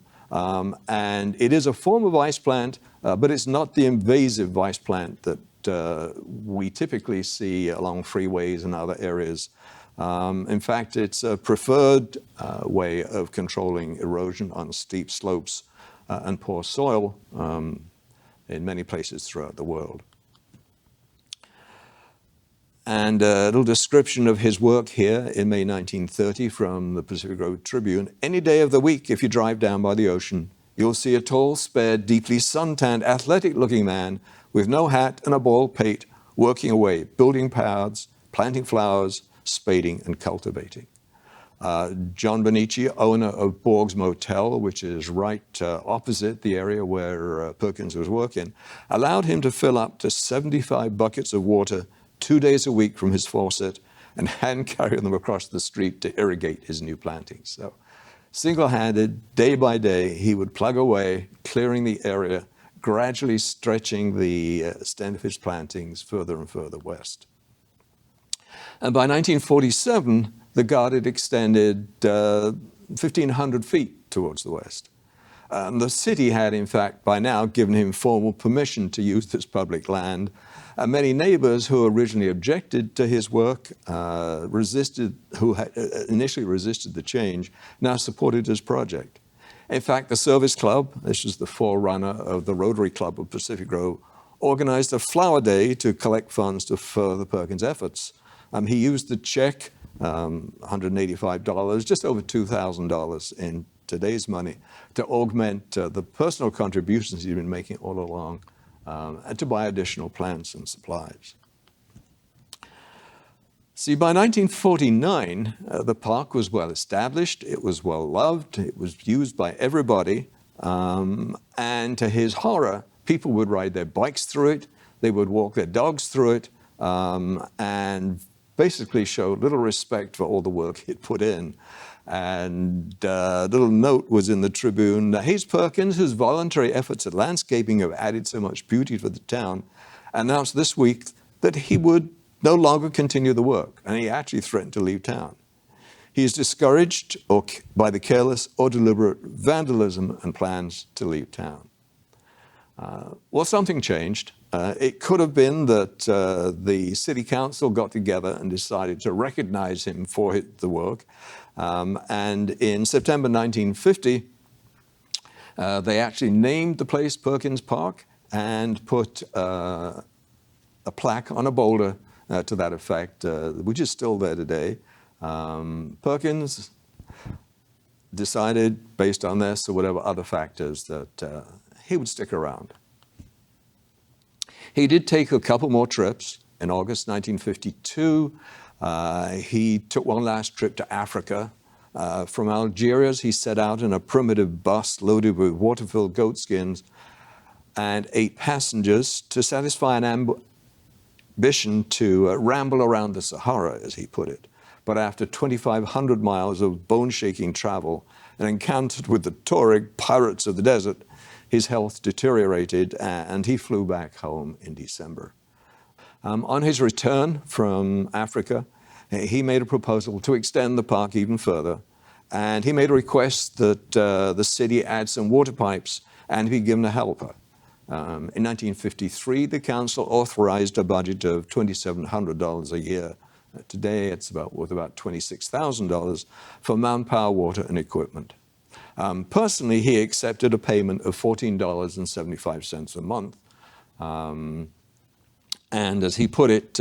and it is a form of ice plant, but it's not the invasive ice plant that we typically see along freeways and other areas. In fact, it's a preferred way of controlling erosion on steep slopes and poor soil in many places throughout the world. And a little description of his work here in May 1930 from the Pacific Grove Tribune. Any day of the week, if you drive down by the ocean, you'll see a tall, spare, deeply suntanned, athletic-looking man with no hat and a bald pate working away, building paths, planting flowers, spading and cultivating. John Benici, owner of Borg's Motel, which is right opposite the area where Perkins was working, allowed him to fill up to 75 buckets of water 2 days a week from his faucet and hand carry them across the street to irrigate his new plantings. So single-handed, day by day, he would plug away, clearing the area, gradually stretching the extent of his plantings further and further west. And by 1947, the garden had extended 1,500 feet towards the west. The city had, in fact, by now given him formal permission to use this public land. And many neighbors who originally objected to his work, who had initially resisted the change, now supported his project. In fact, the Service Club, this is the forerunner of the Rotary Club of Pacific Grove, organized a flower day to collect funds to further Perkins' efforts. He used the check, $185, just over $2,000 in today's money, to augment the personal contributions he'd been making all along, and to buy additional plants and supplies. See, by 1949, the park was well established, it was well loved, it was used by everybody, and to his horror, people would ride their bikes through it, they would walk their dogs through it, and basically showed little respect for all the work he'd put in. And a little note was in the Tribune, Hayes Perkins, whose voluntary efforts at landscaping have added so much beauty to the town, announced this week that he would no longer continue the work, and he actually threatened to leave town. He is discouraged by the careless or deliberate vandalism and plans to leave town. Well, something changed. It could have been that the city council got together and decided to recognize him for the work. And in September 1950, They actually named the place Perkins Park and put a plaque on a boulder to that effect, which is still there today. Perkins decided, based on this or whatever other factors, that he would stick around. He did take a couple more trips. In August 1952, he took one last trip to Africa. From Algeria, he set out in a primitive bus loaded with water-filled goat skins and 8 passengers to satisfy an ambition to ramble around the Sahara, as he put it. But after 2,500 miles of bone-shaking travel and encountered with the Tuareg pirates of the desert, his health deteriorated and he flew back home in December. On his return from Africa, he made a proposal to extend the park even further, and he made a request that the city add some water pipes and be given a helper. In 1953, the council authorized a budget of $2,700 a year. Today, it's worth about $26,000 for manpower, water, and equipment. Personally, he accepted a payment of $14.75 a month. And as he put it,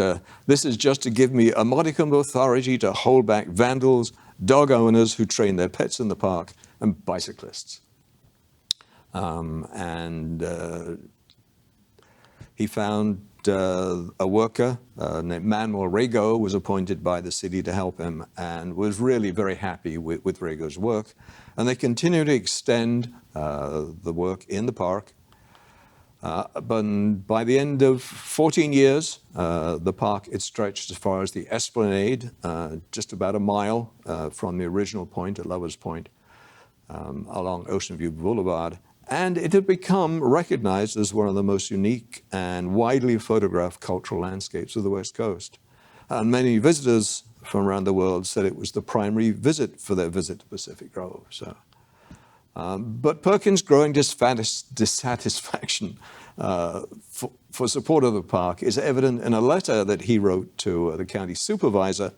this is just to give me a modicum of authority to hold back vandals, dog owners who train their pets in the park, and bicyclists. He found a worker named Manuel Rego was appointed by the city to help him and was really very happy with Rego's work. And they continue to extend the work in the park. But by the end of 14 years, the park is stretched as far as the Esplanade, just about a mile from the original point at Lovers Point, along Ocean View Boulevard. And it had become recognized as one of the most unique and widely photographed cultural landscapes of the West Coast. And many visitors from around the world said it was the primary visit for their visit to Pacific Grove. But Perkins' growing dissatisfaction for support of the park is evident in a letter that he wrote to the county supervisor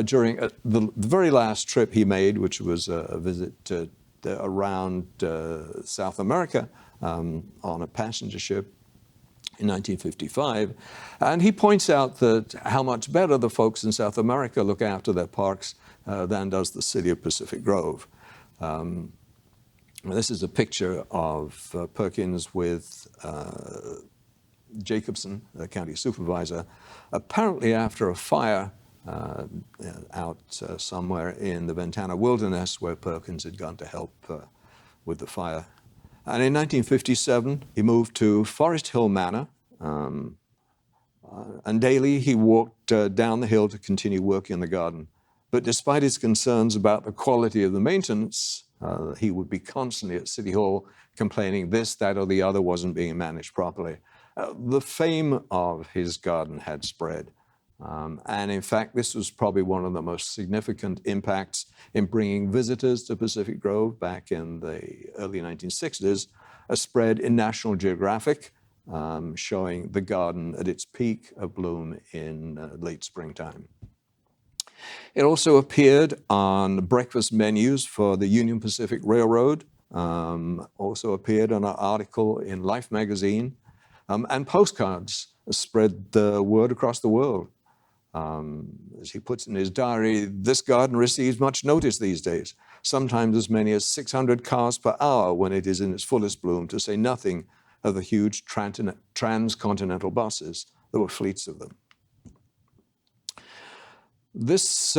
during the very last trip he made, which was a visit to around South America on a passenger ship in 1955. And he points out that how much better the folks in South America look after their parks than does the city of Pacific Grove. This is a picture of Perkins with Jacobson, the county supervisor, apparently after a fire out somewhere in the Ventana wilderness where Perkins had gone to help with the fire. And in 1957, he moved to Forest Hill Manor, and daily he walked down the hill to continue working in the garden. But despite his concerns about the quality of the maintenance, he would be constantly at City Hall complaining this, that, or the other wasn't being managed properly. The fame of his garden had spread. And in fact, this was probably one of the most significant impacts in bringing visitors to Pacific Grove back in the early 1960s, a spread in National Geographic showing the garden at its peak of bloom in late springtime. It also appeared on breakfast menus for the Union Pacific Railroad, also appeared on an article in Life magazine, and postcards spread the word across the world. As he puts in his diary, this garden receives much notice these days, sometimes as many as 600 cars per hour when it is in its fullest bloom, to say nothing of the huge transcontinental buses. There were fleets of them. This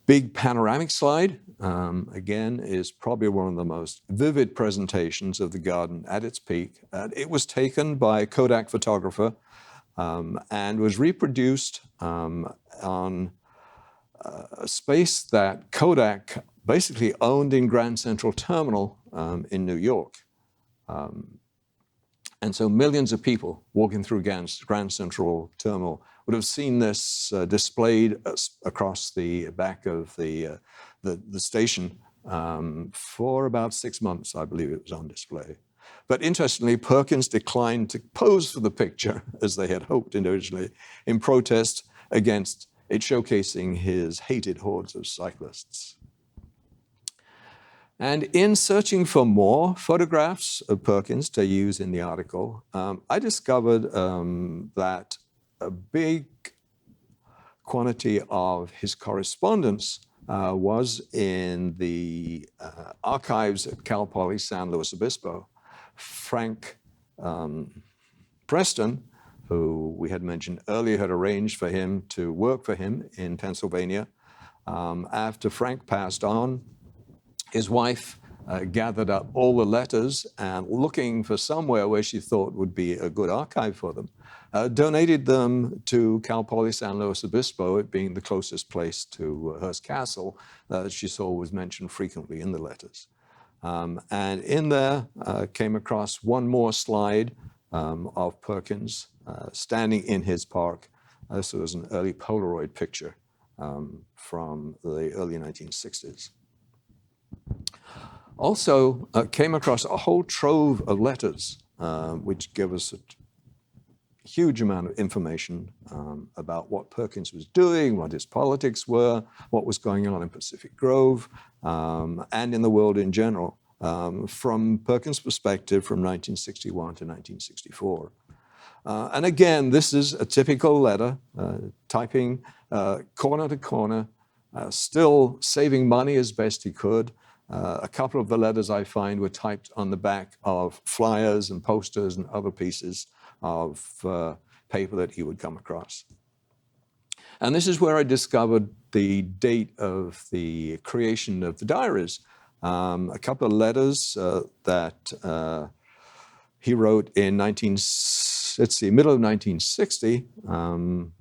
big panoramic slide, again, is probably one of the most vivid presentations of the garden at its peak. It was taken by a Kodak photographer and was reproduced on a space that Kodak basically owned in Grand Central Terminal in New York. And so millions of people walking through Grand Central Terminal would have seen this displayed across the back of the station for about 6 months, I believe it was on display. But interestingly, Perkins declined to pose for the picture, as they had hoped originally, in protest against it showcasing his hated hordes of cyclists. And in searching for more photographs of Perkins to use in the article, I discovered that a big quantity of his correspondence was in the archives at Cal Poly San Luis Obispo. Frank Preston, who we had mentioned earlier, had arranged for him to work for him in Pennsylvania. After Frank passed on, his wife gathered up all the letters and, looking for somewhere where she thought would be a good archive for them, donated them to Cal Poly San Luis Obispo, it being the closest place to Hearst Castle that she saw was mentioned frequently in the letters. And in there came across one more slide of Perkins standing in his park. This was an early Polaroid picture from the early 1960s. Also came across a whole trove of letters, which give us a huge amount of information about what Perkins was doing, what his politics were, what was going on in Pacific Grove, and in the world in general, from Perkins' perspective from 1961 to 1964. And again, this is a typical letter, typing corner to corner, still saving money as best he could. A couple of the letters I find were typed on the back of flyers and posters and other pieces of paper that he would come across. And this is where I discovered the date of the creation of the diaries. A couple of letters that he wrote in middle of 1960,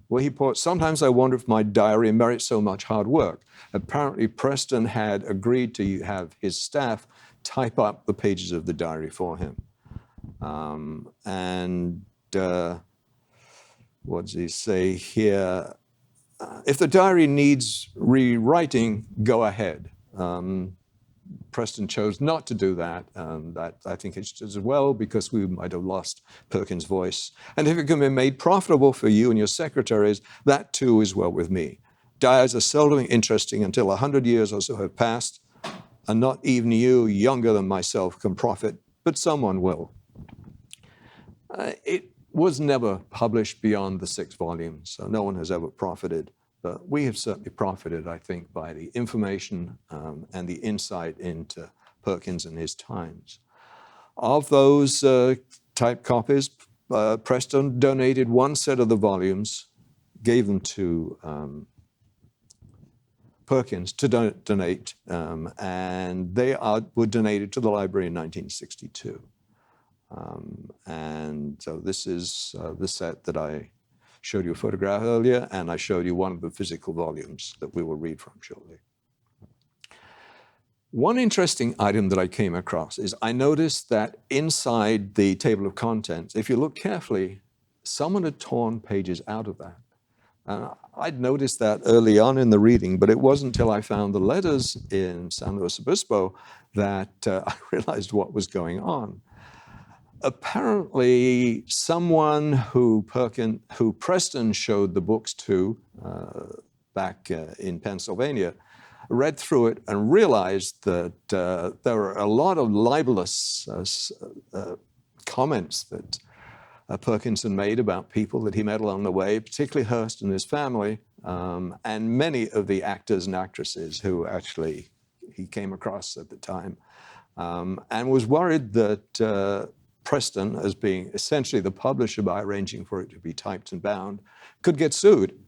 where he put, "Sometimes I wonder if my diary merits so much hard work." Apparently, Preston had agreed to have his staff type up the pages of the diary for him. What does he say here? If the diary needs rewriting, go ahead. Preston chose not to do that. That I think it's as well because we might have lost Perkins' voice. And if it can be made profitable for you and your secretaries, that too is well with me. Diaries are seldom interesting until 100 years or so have passed, and not even you, younger than myself, can profit, but someone will. It was never published beyond the 6 volumes, so no one has ever profited. But we have certainly profited, I think, by the information and the insight into Perkins and his times. Of those typed copies, Preston donated one set of the volumes, gave them to Perkins to donate, and they were donated to the library in 1962. And so this is the set that I showed you a photograph earlier, and I showed you one of the physical volumes that we will read from shortly. One interesting item that I came across is I noticed that inside the table of contents, if you look carefully, someone had torn pages out of that. I'd noticed that early on in the reading, but it wasn't until I found the letters in San Luis Obispo that I realized what was going on. Apparently, someone who Preston showed the books to back in Pennsylvania read through it and realized that there were a lot of libelous comments that Perkins had made about people that he met along the way, particularly Hearst and his family, and many of the actors and actresses who actually he came across at the time, and was worried that Preston, as being essentially the publisher by arranging for it to be typed and bound, could get sued.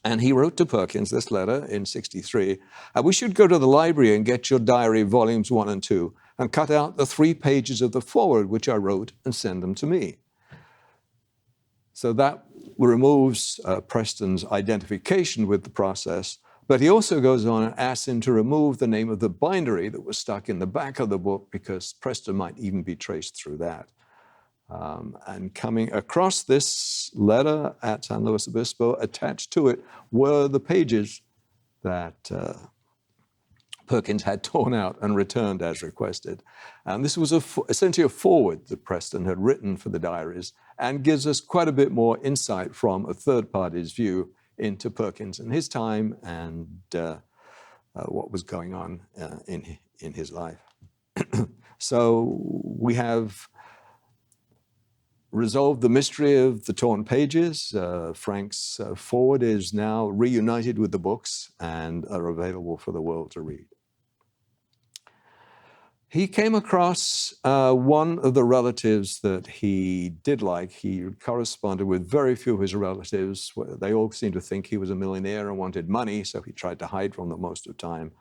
And he wrote to Perkins this letter in 63, "We should go to the library and get your diary volumes 1 and 2 and cut out the 3 pages of the foreword which I wrote and send them to me." So that removes Preston's identification with the process, but he also goes on and asks him to remove the name of the bindery that was stuck in the back of the book because Preston might even be traced through that. And coming across this letter at San Luis Obispo, attached to it were the pages that Perkins had torn out and returned as requested. And this was essentially a foreword that Preston had written for the diaries and gives us quite a bit more insight from a third party's view into Perkins and his time and what was going on in his life. So we have resolved the mystery of the torn pages. Frank's foreword is now reunited with the books and are available for the world to read. He came across one of the relatives that he did like. He corresponded with very few of his relatives. They all seemed to think he was a millionaire and wanted money, so he tried to hide from them most of the time.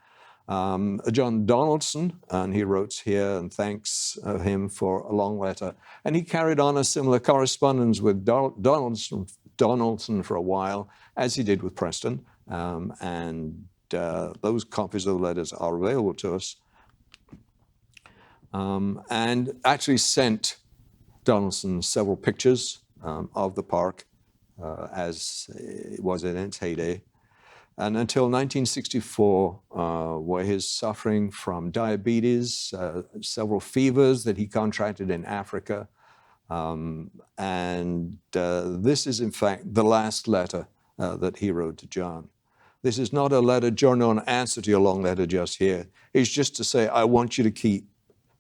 John Donaldson, and he wrote here and thanks him for a long letter. And he carried on a similar correspondence with Donaldson for a while, as he did with Preston. Those copies of the letters are available to us. And actually sent Donaldson several pictures of the park as it was in its heyday. And until 1964, where he's suffering from diabetes, several fevers that he contracted in Africa. This is, in fact, the last letter that he wrote to John. This is not a letter, John, on answer to your long letter just here. It's just to say, I want you to keep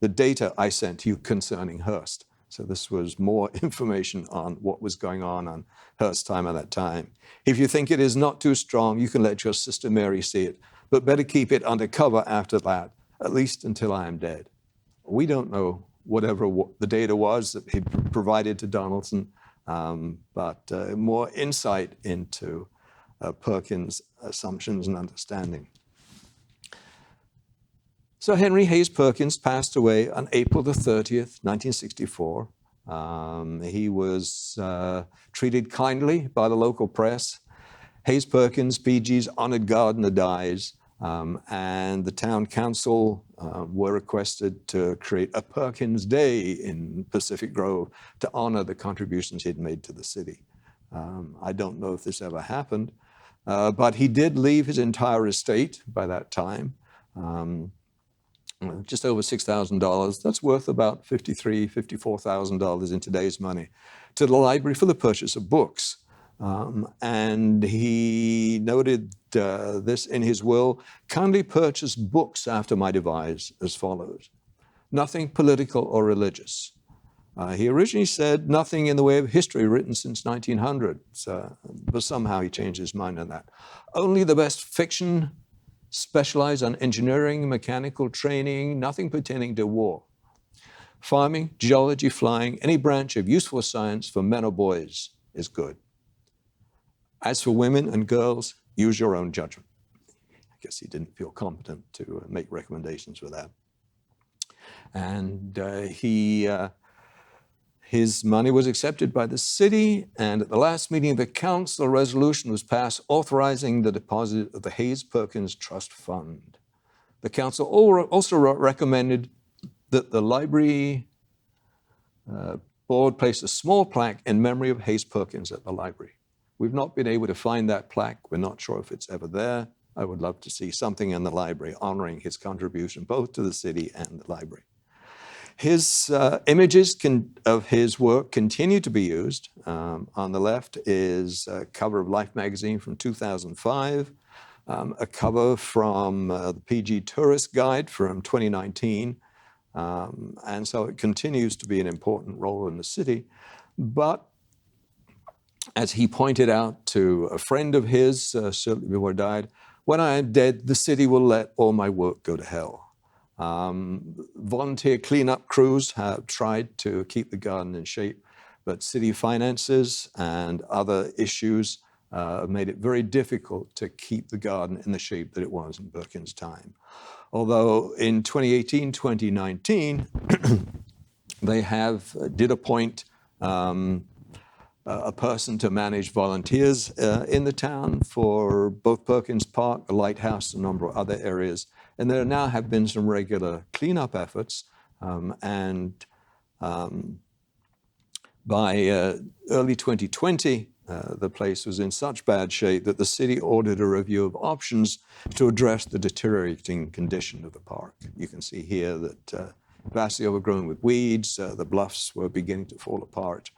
the data I sent you concerning Hearst. So this was more information on what was going on Hearst time at that time. If you think it is not too strong, you can let your sister Mary see it, but better keep it under cover after that, at least until I am dead. We don't know whatever the data was that he provided to Donaldson, but more insight into Perkins' assumptions and understanding. So Henry Hayes Perkins passed away on April the 30th, 1964. He was treated kindly by the local press. Hayes Perkins, PG's honored gardener, dies, and the town council were requested to create a Perkins Day in Pacific Grove to honor the contributions he'd made to the city. I don't know if this ever happened, but he did leave his entire estate by that time. Just over $6,000. That's worth about $53,000, $54,000 in today's money, to the library for the purchase of books. And he noted this in his will: kindly purchase books after my demise as follows. Nothing political or religious. He originally said nothing in the way of history written since 1900, but somehow he changed his mind on that. Only the best fiction, specialized on engineering, mechanical training, nothing pertaining to war. Farming, geology, flying, any branch of useful science for men or boys is good. As for women and girls, use your own judgment. I guess he didn't feel competent to make recommendations for that. And his money was accepted by the city, and at the last meeting of the council, a resolution was passed authorizing the deposit of the Hayes Perkins Trust Fund. The council also recommended that the library board place a small plaque in memory of Hayes Perkins at the library. We've not been able to find that plaque. We're not sure if it's ever there. I would love to see something in the library honoring his contribution both to the city and the library. His images of his work continue to be used. On the left is a cover of Life magazine from 2005, a cover from the PG Tourist Guide from 2019. And so it continues to be an important role in the city. But as he pointed out to a friend of his, certainly before he died, when I am dead, the city will let all my work go to hell. Volunteer cleanup crews have tried to keep the garden in shape, but city finances and other issues have made it very difficult to keep the garden in the shape that it was in Perkins' time. Although in 2018, 2019, they did appoint a person to manage volunteers in the town for both Perkins Park, the lighthouse, a number of other areas. And there now have been some regular cleanup efforts. By early 2020, the place was in such bad shape that the city ordered a review of options to address the deteriorating condition of the park. You can see here that vastly overgrown with weeds, the bluffs were beginning to fall apart.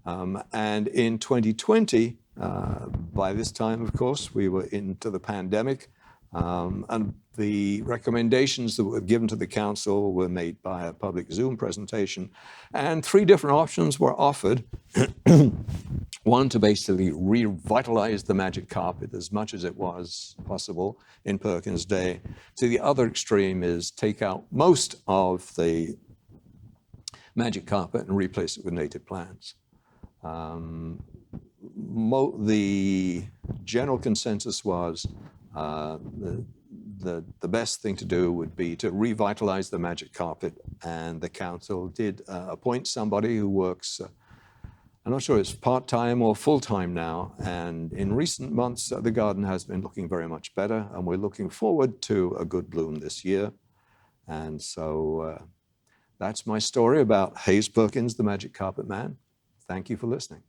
And in 2020, by this time, of course, we were into the pandemic. And the recommendations that were given to the council were made by a public Zoom presentation. And 3 different options were offered. One, to basically revitalize the magic carpet as much as it was possible in Perkins' day. To the other extreme is take out most of the magic carpet and replace it with native plants. The general consensus was the best thing to do would be to revitalize the magic carpet, and the council did appoint somebody who works, I'm not sure it's part-time or full-time now, and in recent months the garden has been looking very much better, and we're looking forward to a good bloom this year. And so that's my story about Hayes Perkins, the Magic Carpet Man. Thank you for listening.